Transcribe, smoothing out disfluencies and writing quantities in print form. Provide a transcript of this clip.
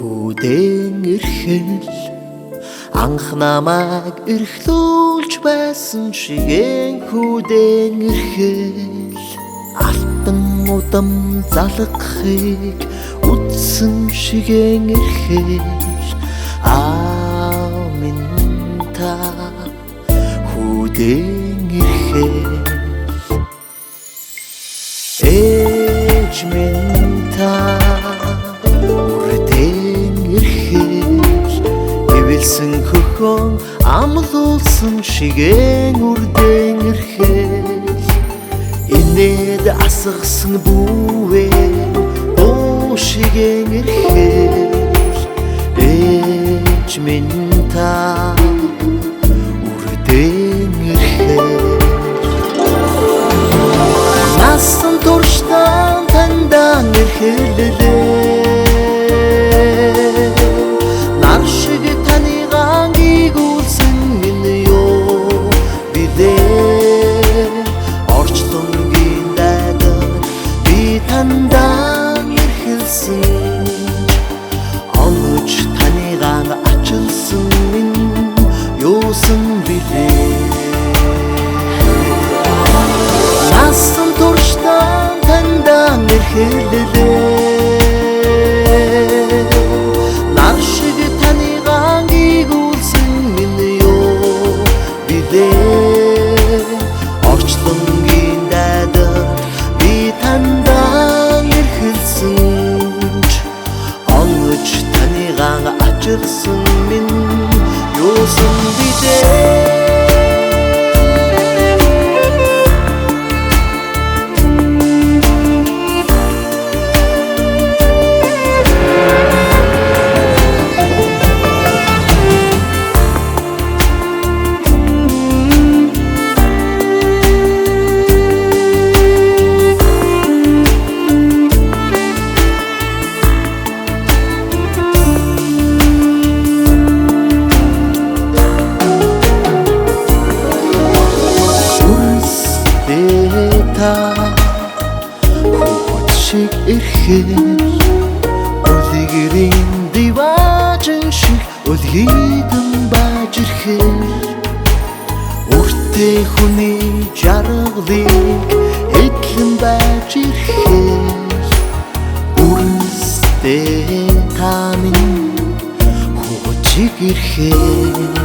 Хүдээн эрхэл анх намайг эрхлүүлж байсан шигээн хүдээн эрхэл алтан удам залгахыг үдсэн шигээн эрхэл минь та хүдээн эрхэл ээж минь та эвэлсэн хөхөн амлуулсан шигээн үрдээн эрхэл инээд асгасан бүүвээ оо шигээн эрхэл ээж минь та үрдээн эрхэл насан турштан тандан эрхэллээ тандан эрхэлсэн онгож таныг ачилсан минь юусан билээ насан турштан тандан эрхэллээ нар шиг таныг гүйгүүлсэн минь юу билээ орчлонгийн дайдар би тандан онгож таныг ачилсан минь юусан билээ хүүхэд шиг эрхэл үлгэрийн диваажин шиг үлгийдэн бааж ирхэл өртөө хүний жаргалыг эдлэн байж ирхэл үрстэй та минь хүүхэд шиг эрхэл